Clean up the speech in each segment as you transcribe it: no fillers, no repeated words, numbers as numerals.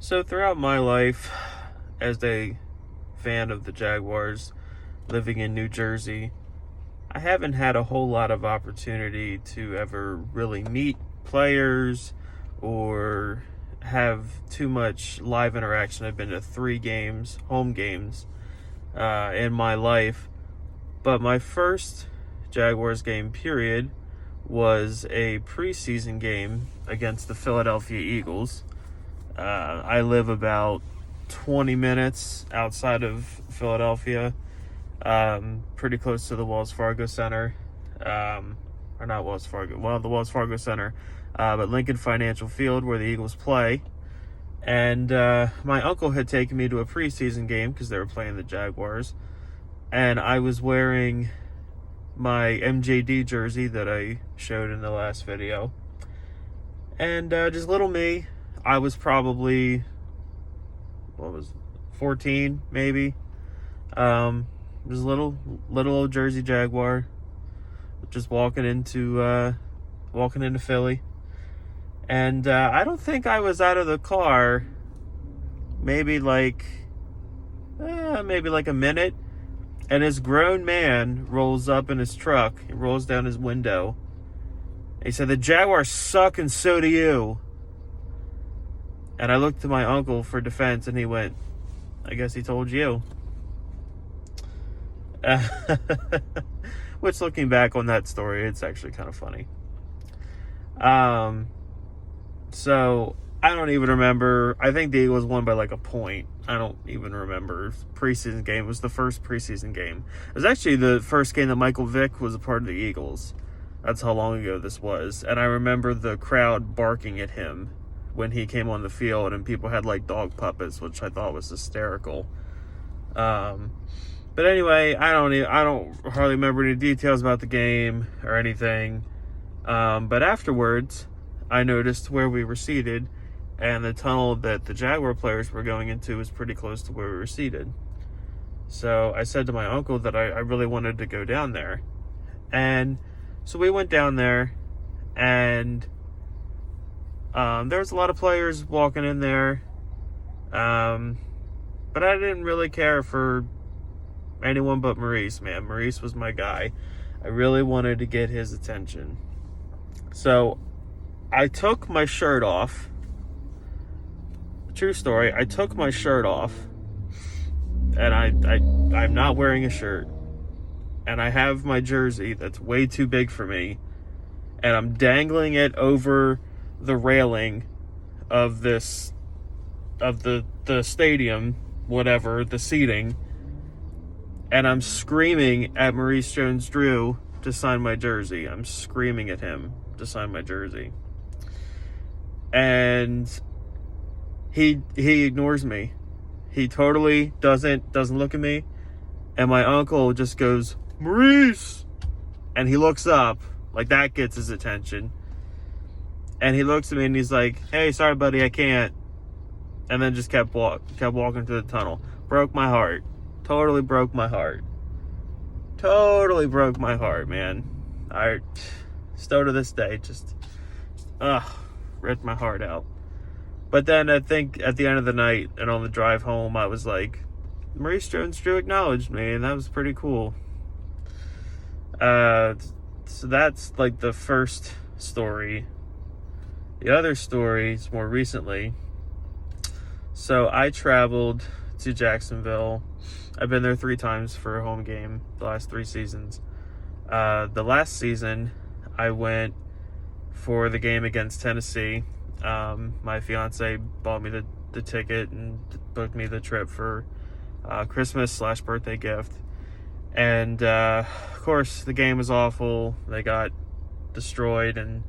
So throughout my life as a fan of the Jaguars living in New Jersey, I haven't had a whole lot of opportunity to ever really meet players or have too much live interaction. I've been to 3 home games, in my life. But my first Jaguars game, period, was a preseason game against the Philadelphia Eagles. I live about 20 minutes outside of Philadelphia, pretty close to the Wells Fargo Center, or not Wells Fargo, well, the Wells Fargo Center, but Lincoln Financial Field where the Eagles play. And my uncle had taken me to a preseason game because they were playing the Jaguars, and I was wearing my MJD jersey that I showed in the last video. And just little me, I was probably, 14 maybe. Just little old Jersey Jaguar, just walking into Philly. And I don't think I was out of the car maybe like a minute, and this grown man rolls up in his truck. He rolls down his window. He said, "The Jaguars suck and so do you." And I looked to my uncle for defense, and he went, "I guess he told you." Which, looking back on that story, it's actually kind of funny. So I don't even remember. I think the Eagles won by like a point. I don't even remember. Preseason game. It was the first preseason game. It was actually the first game that Michael Vick was a part of the Eagles. That's how long ago this was. And I remember the crowd barking at him when he came on the field, and people had like dog puppets, which I thought was hysterical. But anyway, I don't hardly remember any details about the game or anything. But afterwards, I noticed where we were seated, and the tunnel that the Jaguar players were going into was pretty close to where we were seated. So I said to my uncle that I really wanted to go down there. And so we went down there, and there was a lot of players walking in there. But I didn't really care for anyone but Maurice, man. Maurice was my guy. I really wanted to get his attention. So I took my shirt off. True story. I took my shirt off, and I'm not wearing a shirt, and I have my jersey that's way too big for me, and I'm dangling it over the railing of the stadium, whatever, the seating, and I'm screaming at Maurice Jones-Drew to sign my jersey. I'm screaming at him to sign my jersey. And he ignores me. He totally doesn't look at me. And my uncle just goes, "Maurice!" And he looks up, like that gets his attention. And he looks at me and he's like, "Hey, sorry buddy, I can't." And then just kept walking to the tunnel. Broke my heart. Totally broke my heart. Totally broke my heart, man. I still to this day just ripped my heart out. But then I think at the end of the night and on the drive home, I was like, Maurice Jones-Drew acknowledged me, and that was pretty cool. So that's like the first story. The other story is more recently. So I traveled to Jacksonville. I've been there 3 times for a home game the last 3 seasons. The last season, I went for the game against Tennessee. My fiance bought me the ticket and booked me the trip for Christmas/birthday gift. And of course, the game was awful. They got destroyed, and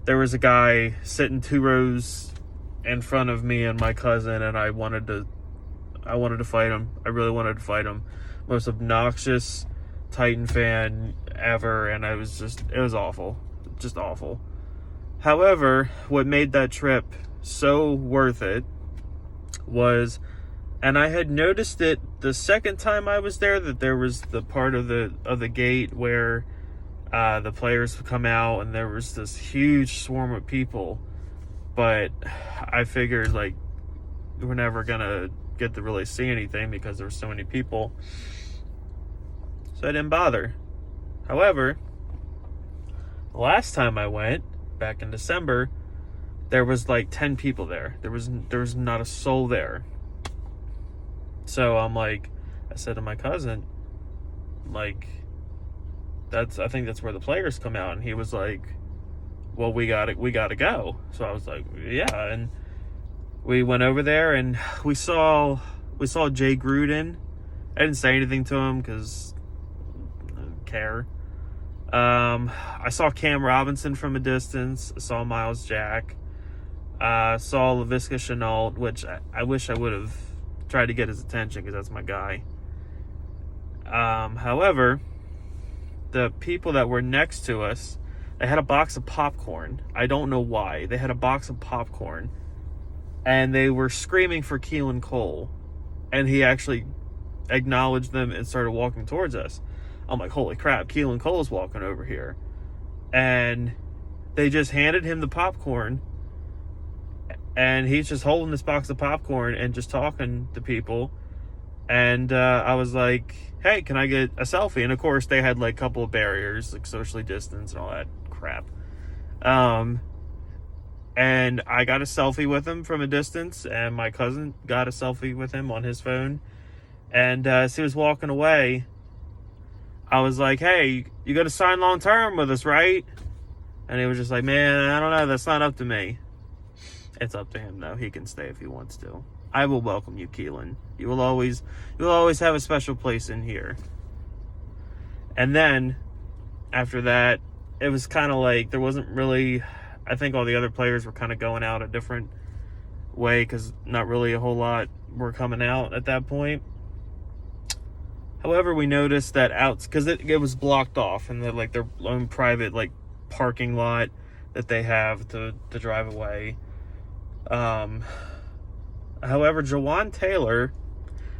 there was a guy sitting 2 rows in front of me and my cousin, and I wanted to fight him. I really wanted to fight him. Most obnoxious Titan fan ever, and it was awful. Just awful. However, what made that trip so worth it was, and I had noticed it the second time I was there, that there was the part of the gate where the players would come out, and there was this huge swarm of people. But I figured, like, we're never gonna get to really see anything because there were so many people. So I didn't bother. However, the last time I went, back in December, there was like 10 people there. There was not a soul there. So I'm like, I said to my cousin, like, I think that's where the players come out. And he was like, well, we gotta go. So I was like, yeah. And we went over there and we saw Jay Gruden. I didn't say anything to him because I don't care. I saw Cam Robinson from a distance. I saw Miles Jack. Saw LaVisca Chenault, which I wish I would have tried to get his attention because that's my guy. However, the people that were next to us, they had a box of popcorn. I don't know why. They had a box of popcorn. And they were screaming for Keelen Cole. And he actually acknowledged them and started walking towards us. I'm like, holy crap, Keelen Cole's walking over here. And they just handed him the popcorn. And he's just holding this box of popcorn and just talking to people. And I was like, hey, can I get a selfie? And of course, they had like a couple of barriers, like socially distanced and all that crap. And I got a selfie with him from a distance, and my cousin got a selfie with him on his phone. And as he was walking away, I was like, hey, you got to sign long term with us, right? And he was just like, man, I don't know. That's not up to me. It's up to him, though. He can stay if he wants to. I will welcome you, Keelen. You will always have a special place in here. And then, after that, it was kind of like there wasn't really... I think all the other players were kind of going out a different way because not really a whole lot were coming out at that point. However, we noticed that because it was blocked off and like their own private like parking lot that they have to drive away. However, Jawan Taylor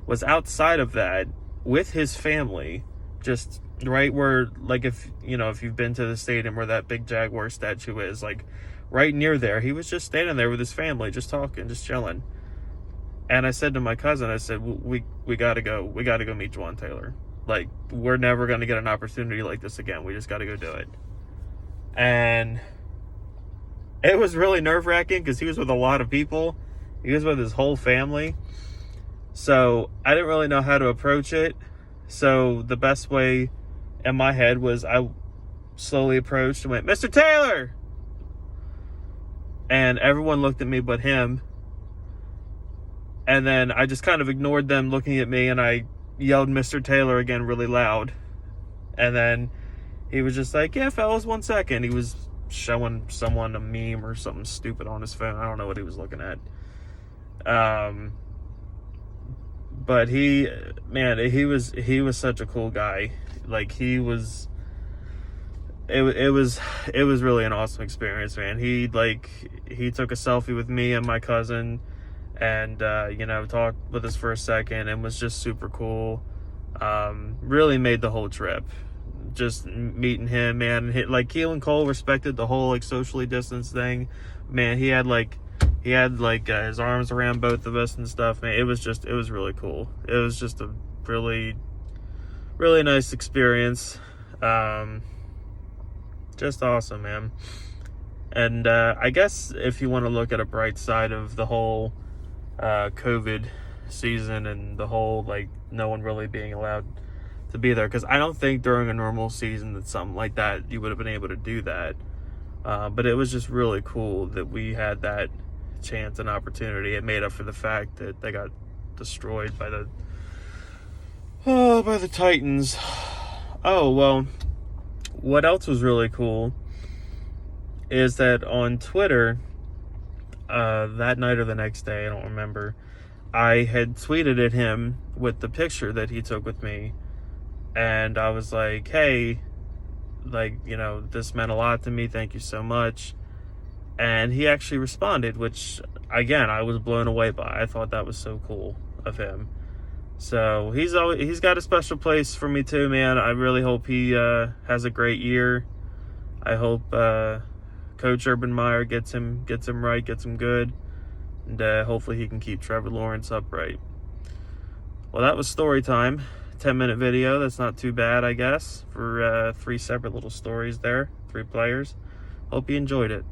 was outside of that with his family, just right where, like, if you've been to the stadium where that big Jaguar statue is, like right near there, he was just standing there with his family, just talking, just chilling. And I said to my cousin, I said, we gotta go meet Jawan Taylor. Like, we're never gonna get an opportunity like this again. We just gotta go do it. And it was really nerve-wracking because he was with a lot of people. He was with his whole family. So I didn't really know how to approach it. So the best way in my head was I slowly approached and went, Mr. Taylor! And everyone looked at me but him. And then I just kind of ignored them looking at me, and I yelled Mr. Taylor again really loud. And then he was just like, yeah, fellas, 1 second. He was showing someone a meme or something stupid on his phone. I don't know what he was looking at. But he was such a cool guy. Like, it was really an awesome experience, man. He took a selfie with me and my cousin, and talked with us for a second, and was just super cool. Really made the whole trip. Just meeting him, man. Like, Keelen Cole respected the whole like socially distanced thing. Man, he had his arms around both of us and stuff, man. It was really cool. It was just a really, really nice experience. Just awesome, man. And I guess if you want to look at a bright side of the whole COVID season and the whole, like, no one really being allowed to be there, because I don't think during a normal season that something like that you would have been able to do that. But it was just really cool that we had that chance and opportunity. It made up for the fact that they got destroyed by the Titans. Oh, well, what else was really cool is that on Twitter, that night or the next day, I don't remember, I had tweeted at him with the picture that he took with me, and I was like, hey, like, this meant a lot to me, thank you so much. And he actually responded, which, again, I was blown away by. I thought that was so cool of him. So he's got a special place for me too, man. I really hope he has a great year. I hope Coach Urban Meyer gets him right, gets him good. and hopefully he can keep Trevor Lawrence upright. Well, that was story time. 10-minute video. That's not too bad, I guess, for 3 separate little stories there, 3 players. Hope you enjoyed it.